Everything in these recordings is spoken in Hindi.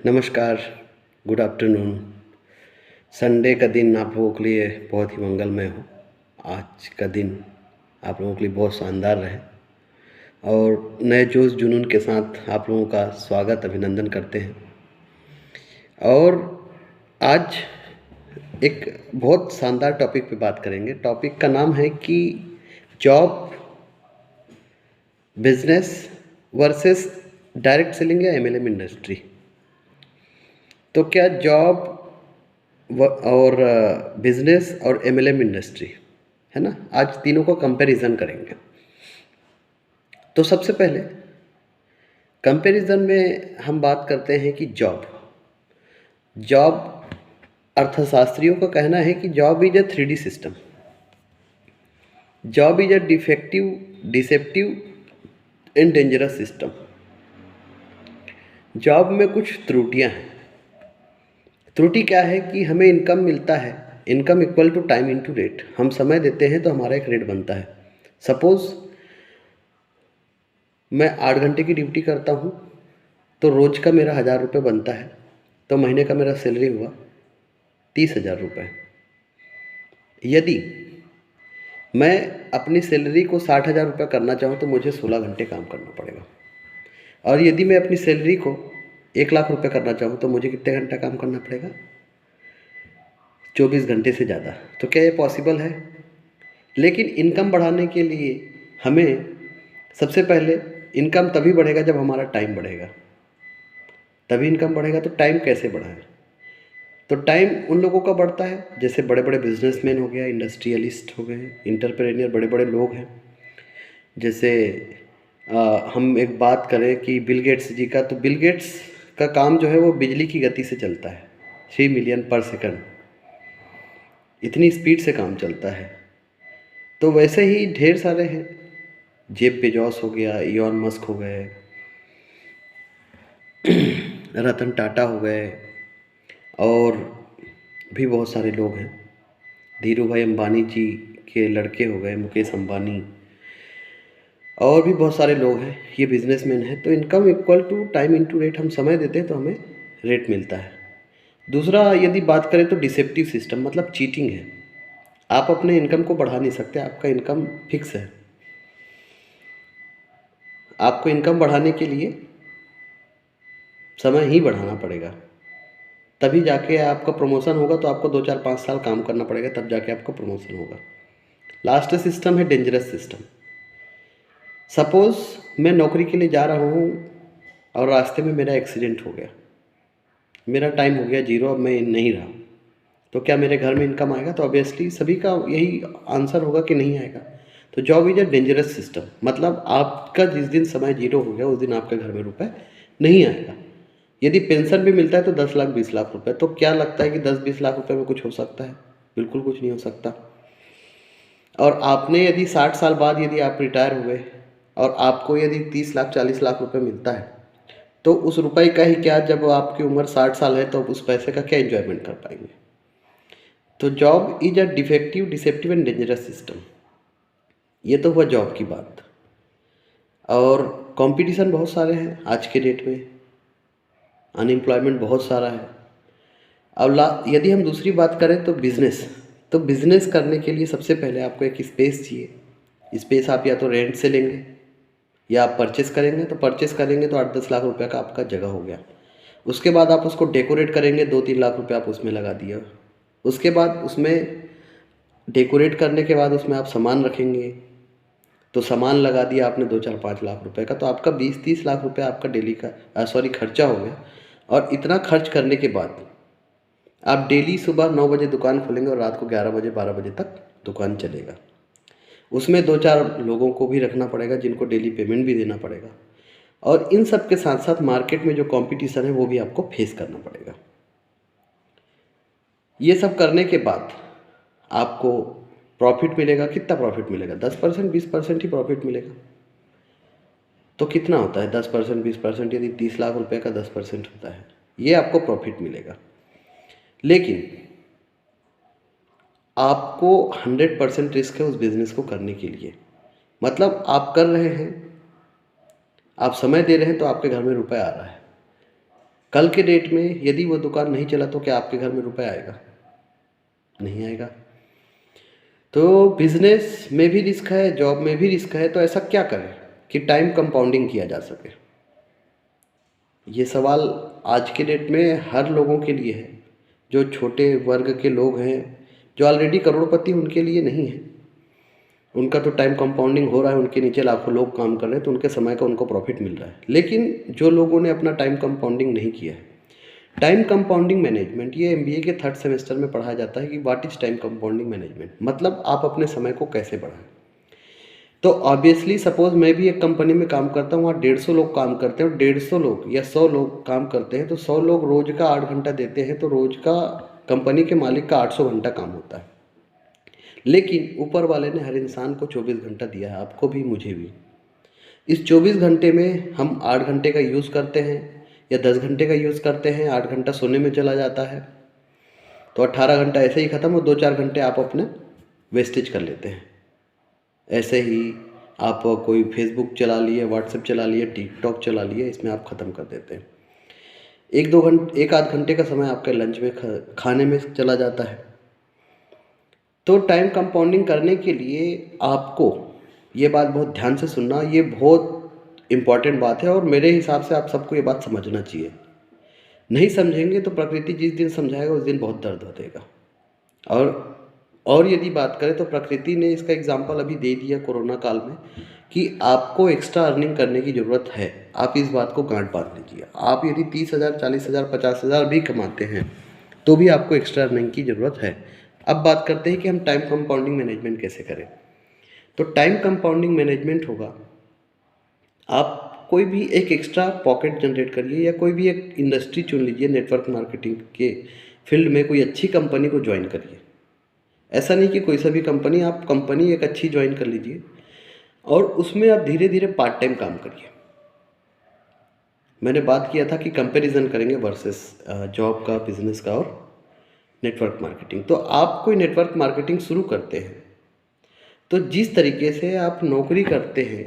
नमस्कार, गुड आफ्टरनून। संडे का दिन आप लोगों के लिए बहुत ही मंगलमय हो। आज का दिन आप लोगों के लिए बहुत शानदार रहे और नए जोश जुनून के साथ आप लोगों का स्वागत अभिनंदन करते हैं। और आज एक बहुत शानदार टॉपिक पे बात करेंगे। टॉपिक का नाम है कि job, business versus direct selling या एमएलएम इंडस्ट्री। तो क्या जॉब और बिजनेस और एमएलएम इंडस्ट्री है ना, आज तीनों का कंपैरिजन करेंगे। तो सबसे पहले कंपैरिजन में हम बात करते हैं कि जॉब जॉब अर्थशास्त्रियों का कहना है कि job is a 3D system. Job is a defective, deceptive and dangerous system. Job में कुछ त्रुटियां हैं। त्रुटि क्या है कि हमें इनकम मिलता है, income equal to time into rate. हम समय देते हैं तो हमारा एक रेट बनता है। सपोज़ मैं 8 घंटे की ड्यूटी करता हूँ तो रोज़ का मेरा 1000 रुपये बनता है, तो महीने का मेरा सैलरी हुआ 30,000 रुपये। यदि मैं अपनी सैलरी को 60,000 रुपये करना चाहूँ तो मुझे 16 घंटे काम करना पड़ेगा। और यदि मैं अपनी सैलरी को 1,00,000 रुपये करना चाहूँ तो मुझे कितने घंटा काम करना पड़ेगा? 24 घंटे से ज़्यादा। तो क्या ये पॉसिबल है? लेकिन इनकम बढ़ाने के लिए हमें सबसे पहले इनकम तभी बढ़ेगा जब हमारा टाइम बढ़ेगा, तभी इनकम बढ़ेगा। तो टाइम कैसे बढ़ाएं? तो टाइम उन लोगों का बढ़ता है जैसे बड़े बड़े बिजनेसमैन हो गया, इंडस्ट्रियलिस्ट हो गए, इंटरप्रेन्योर, बड़े बड़े लोग हैं। जैसे हम एक बात करें कि बिल गेट्स जी का, तो बिल गेट्स का काम जो है वो बिजली की गति से चलता है, 6 मिलियन पर सेकंड, इतनी स्पीड से काम चलता है। तो वैसे ही ढेर सारे हैं, जेफ बेजोस हो गया, इलॉन मस्क हो गए, रतन टाटा हो गए, और भी बहुत सारे लोग हैं। धीरू भाई अंबानी जी के लड़के हो गए, मुकेश अंबानी, और भी बहुत सारे लोग हैं। ये बिजनेसमैन हैं। तो income equal to time into rate. हम समय देते हैं तो हमें रेट मिलता है। दूसरा यदि बात करें तो डिसेप्टिव सिस्टम, मतलब चीटिंग है। आप अपने इनकम को बढ़ा नहीं सकते, आपका इनकम फिक्स है। आपको इनकम बढ़ाने के लिए समय ही बढ़ाना पड़ेगा, तभी जाके आपका प्रमोशन होगा। तो आपको 2 4 5 साल काम करना पड़ेगा, तब जाके आपका प्रमोशन होगा। लास्ट सिस्टम है डेंजरस सिस्टम। सपोज़ मैं नौकरी के लिए जा रहा हूँ और रास्ते में मेरा एक्सीडेंट हो गया, मेरा टाइम हो गया जीरो, अब मैं नहीं रहा, तो क्या मेरे घर में इनकम आएगा? तो ऑब्वियसली सभी का यही आंसर होगा कि नहीं आएगा। तो job is a dangerous system, मतलब आपका जिस दिन समय जीरो हो गया उस दिन आपके घर में रुपए नहीं आएगा। यदि पेंशन भी मिलता है तो 10 लाख 20 लाख रुपए, तो क्या लगता है कि 10-20 लाख रुपए में कुछ हो सकता है? बिल्कुल कुछ नहीं हो सकता। और आपने यदि 60 साल बाद यदि आप रिटायर हुए और आपको यदि 30 लाख 40 लाख रुपए मिलता है, तो उस रुपए का ही क्या, जब आपकी उम्र 60 साल है तो उस पैसे का क्या एंजॉयमेंट कर पाएंगे? तो job is a defective, deceptive and dangerous system. ये तो हुआ जॉब की बात। और कंपटीशन बहुत सारे हैं आज के डेट में, अनएम्प्लॉयमेंट बहुत सारा है। अब यदि हम दूसरी बात करें तो बिज़नेस, तो बिज़नेस करने के लिए सबसे पहले आपको एक स्पेस चाहिए। स्पेस आप या तो रेंट से लेंगे या आप परचेस करेंगे। तो परचेस करेंगे तो 8-10 लाख रुपए का आपका जगह हो गया। उसके बाद आप उसको डेकोरेट करेंगे, 2-3 लाख रुपए आप उसमें लगा दिया। उसके बाद उसमें डेकोरेट करने के बाद उसमें आप सामान रखेंगे, तो सामान लगा दिया आपने 2-4-5 लाख रुपए का, तो आपका 20-30 लाख रुपए आपका डेली का खर्चा हो गया। और इतना खर्च करने के बाद आप डेली सुबह 9 बजे दुकान खोलेंगे और रात को 11 बजे 12 बजे तक दुकान चलेगा। उसमें 2-4 लोगों को भी रखना पड़ेगा जिनको डेली पेमेंट भी देना पड़ेगा। और इन सब के साथ साथ मार्केट में जो कंपटीशन है वो भी आपको फेस करना पड़ेगा। ये सब करने के बाद आपको प्रॉफिट मिलेगा। कितना प्रॉफिट मिलेगा? 10%, 20% ही प्रॉफिट मिलेगा। तो कितना होता है 10%, 20%? यदि 30 लाख रुपए का 10% होता है, ये आपको प्रॉफिट मिलेगा। लेकिन आपको 100% रिस्क है उस बिज़नेस को करने के लिए। मतलब आप कर रहे हैं, आप समय दे रहे हैं तो आपके घर में रुपए आ रहा है। कल के डेट में यदि वो दुकान नहीं चला तो क्या आपके घर में रुपए आएगा? नहीं आएगा। तो बिजनेस में भी रिस्क है, जॉब में भी रिस्क है, तो ऐसा क्या करें कि टाइम कंपाउंडिंग किया जा सके? ये सवाल आज के डेट में हर लोगों के लिए है। जो छोटे वर्ग के लोग हैं, जो ऑलरेडी करोड़पति, उनके लिए नहीं है। उनका तो टाइम कंपाउंडिंग हो रहा है, उनके नीचे लाखों लोग काम कर रहे हैं, तो उनके समय का उनको प्रॉफिट मिल रहा है। लेकिन जो लोगों ने अपना टाइम कंपाउंडिंग नहीं किया है, टाइम कंपाउंडिंग मैनेजमेंट, ये एमबीए के 3rd सेमेस्टर में पढ़ाया जाता है कि what is time compounding management, मतलब आप अपने समय को कैसे बढ़ाएं। तो ऑब्वियसली सपोज मैं भी एक कंपनी में काम करता हूँ, वहाँ 150 लोग काम करते हैं, और 150 लोग या 100 लोग काम करते हैं, तो 100 लोग रोज का 8 घंटा देते हैं, तो रोज का कंपनी के मालिक का 800 घंटा काम होता है। लेकिन ऊपर वाले ने हर इंसान को 24 घंटा दिया है, आपको भी मुझे भी। इस 24 घंटे में हम 8 घंटे का यूज़ करते हैं या 10 घंटे का यूज़ करते हैं, 8 घंटा सोने में चला जाता है, तो 18 घंटा ऐसे ही ख़त्म, और 2-4 घंटे आप अपने वेस्टेज कर लेते हैं। ऐसे ही आप कोई फेसबुक चला लिए, व्हाट्सएप चला लिए, टिकटॉक चला लिए, इसमें आप ख़त्म कर देते हैं। 1-आध घंटे का समय आपके लंच में खाने में चला जाता है। तो टाइम कंपाउंडिंग करने के लिए आपको ये बात बहुत ध्यान से सुनना, ये बहुत इम्पॉर्टेंट बात है, और मेरे हिसाब से आप सबको ये बात समझना चाहिए। नहीं समझेंगे तो प्रकृति जिस दिन समझाएगा उस दिन बहुत दर्द होगा। और यदि बात करें तो प्रकृति ने इसका एग्जाम्पल अभी दे दिया कोरोना काल में कि आपको एक्स्ट्रा अर्निंग करने की ज़रूरत है। आप इस बात को गांठ बांध लीजिए। आप यदि 30,000, 40,000, 50,000 भी कमाते हैं तो भी आपको एक्स्ट्रा अर्निंग की ज़रूरत है। अब बात करते हैं कि हम टाइम कंपाउंडिंग मैनेजमेंट कैसे करें। तो टाइम कंपाउंडिंग मैनेजमेंट होगा, आप कोई भी एक एक्स्ट्रा पॉकेट जनरेट करिए, या कोई भी एक इंडस्ट्री चुन लीजिए, नेटवर्क मार्केटिंग के फील्ड में कोई अच्छी कंपनी को ज्वाइन करिए। ऐसा नहीं कि कोई सा भी कंपनी, आप कंपनी एक अच्छी ज्वाइन कर लीजिए और उसमें आप धीरे धीरे पार्ट टाइम काम करिए। मैंने बात किया था कि कंपैरिजन करेंगे वर्सेस जॉब का, बिजनेस का और नेटवर्क मार्केटिंग। तो आप कोई नेटवर्क मार्केटिंग शुरू करते हैं तो जिस तरीके से आप नौकरी करते हैं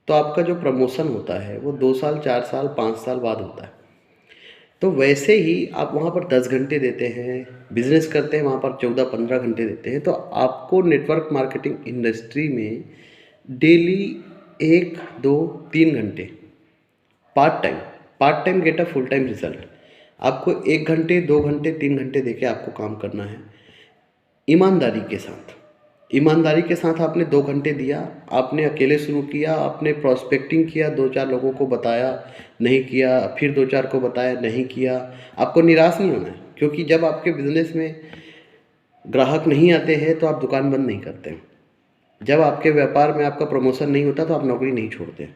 तो आपका जो प्रमोशन होता है वो 2 साल, 4 साल, 5 साल बाद होता है। तो वैसे ही आप वहाँ पर 10 घंटे देते हैं, बिजनेस करते हैं वहाँ पर 14-15 घंटे देते हैं, तो आपको नेटवर्क मार्केटिंग इंडस्ट्री में डेली 1, 2, 3 घंटे part time get a full time result. आपको 1 घंटे, 2 घंटे, 3 घंटे देके आपको काम करना है ईमानदारी के साथ। ईमानदारी के साथ आपने 2 घंटे दिया, आपने अकेले शुरू किया, आपने प्रॉस्पेक्टिंग किया, 2-4 लोगों को बताया, नहीं किया, फिर 2-4 को बताया, नहीं किया। आपको निराश नहीं होना है, क्योंकि जब आपके बिजनेस में ग्राहक नहीं आते हैं तो आप दुकान बंद नहीं करते। जब आपके व्यापार में आपका प्रमोशन नहीं होता तो आप नौकरी नहीं छोड़ते।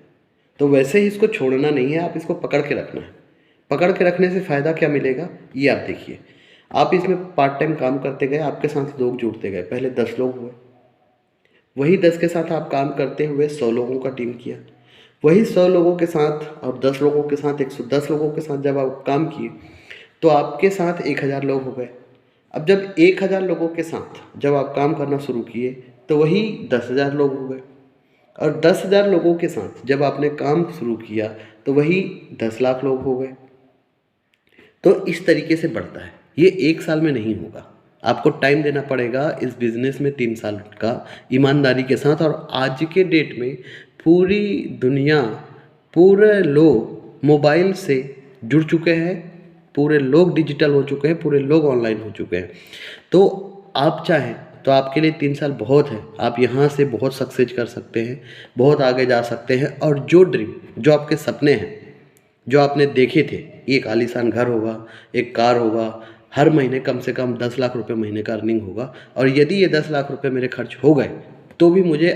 तो वैसे ही इसको छोड़ना नहीं है, आप इसको पकड़ के रखना है। पकड़ के रखने से फ़ायदा क्या मिलेगा ये आप देखिए। आप इसमें पार्ट टाइम काम करते गए, आपके साथ लोग जुड़ते गए। पहले 10 लोग हुए, वही 10 के साथ आप काम करते हुए 100 लोगों का टीम किया, वही 100 लोगों के साथ और 10 लोगों के साथ 110 लोगों के साथ जब आप काम किए तो आपके साथ 1000 लोग हो गए। अब जब 1000 लोगों के साथ जब आप काम करना शुरू किए तो वही 10,000 लोग हो गए, और 10,000 लोगों के साथ जब आपने काम शुरू किया तो वही 10 लाख लोग हो गए। तो इस तरीके से बढ़ता है। ये 1 साल में नहीं होगा, आपको टाइम देना पड़ेगा इस बिज़नेस में 3 साल का ईमानदारी के साथ। और आज के डेट में पूरी दुनिया, पूरे लोग मोबाइल से जुड़ चुके हैं, पूरे लोग डिजिटल हो चुके हैं, पूरे लोग ऑनलाइन हो चुके हैं। तो आप चाहें तो आपके लिए 3 साल बहुत है, आप यहाँ से बहुत सक्सेस कर सकते हैं, बहुत आगे जा सकते हैं। और जो ड्रीम, जो आपके सपने हैं, जो आपने देखे थे, एक आलीशान घर होगा, एक कार होगा, हर महीने कम से कम 10 लाख रुपए महीने का अर्निंग होगा, और यदि ये 10 लाख रुपए मेरे खर्च हो गए तो भी मुझे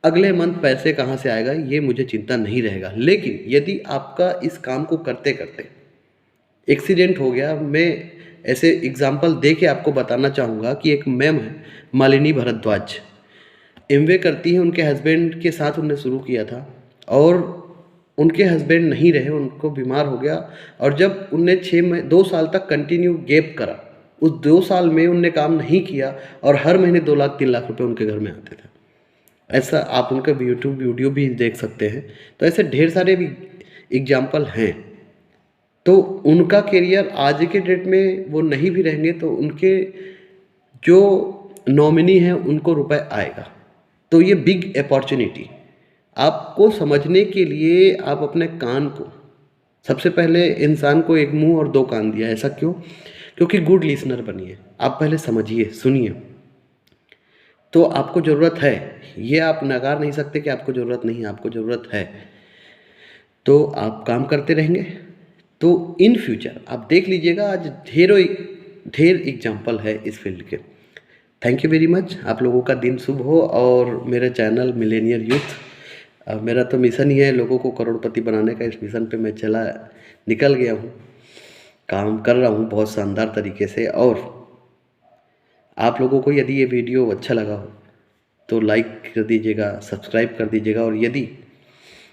अगले मंथ पैसे कहाँ से आएगा ये मुझे चिंता नहीं रहेगा। लेकिन यदि आपका इस काम को करते करते एक्सीडेंट हो गया, मैं ऐसे एग्जाम्पल दे के आपको बताना चाहूँगा कि एक मैम है मालिनी भारद्वाज, एमवे करती हैं, उनके हस्बैंड के साथ उन्होंने शुरू किया था और उनके हस्बैंड नहीं रहे, उनको बीमार हो गया। और जब उनने 2 साल तक कंटिन्यू गैप करा, उस 2 साल में उनने काम नहीं किया और हर महीने 2 लाख 3 लाख रुपए उनके घर में आते थे। ऐसा आप उनका यूट्यूब वीडियो भी देख सकते हैं। तो ऐसे ढेर सारे भी एग्जाम्पल हैं। तो उनका करियर आज के डेट में वो नहीं भी रहेंगे तो उनके जो नॉमिनी हैं उनको रुपए आएगा। तो ये बिग अपॉर्चुनिटी आपको समझने के लिए आप अपने कान को, सबसे पहले इंसान को एक मुंह और दो कान दिया। ऐसा क्यों? क्योंकि गुड लिसनर बनिए। आप पहले समझिए, सुनिए। तो आपको ज़रूरत है, ये आप नकार नहीं सकते कि आपको ज़रूरत नहीं है, आपको ज़रूरत है। तो आप काम करते रहेंगे तो इन फ्यूचर आप देख लीजिएगा, आज ढेर एग्जाम्पल है इस फील्ड के। Thank you very much. आप लोगों का दिन शुभ हो। और मेरे चैनल मिलेनियर यूथ, मेरा तो मिशन ही है लोगों को करोड़पति बनाने का। इस मिशन पे मैं निकल गया हूँ, काम कर रहा हूँ बहुत शानदार तरीके से। और आप लोगों को यदि ये वीडियो अच्छा लगा हो तो लाइक कर दीजिएगा, सब्सक्राइब कर दीजिएगा, और यदि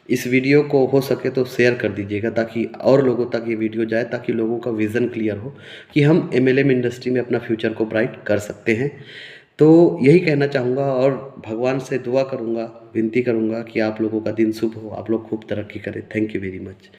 इस वीडियो को हो सके तो शेयर कर दीजिएगा ताकि और लोगों तक ये वीडियो जाए, ताकि लोगों का विज़न क्लियर हो कि हम एमएलएम इंडस्ट्री में अपना फ्यूचर को ब्राइट कर सकते हैं। तो यही कहना चाहूँगा और भगवान से दुआ करूँगा, विनती करूँगा कि आप लोगों का दिन शुभ हो, आप लोग खूब तरक्की करें। Thank you very much.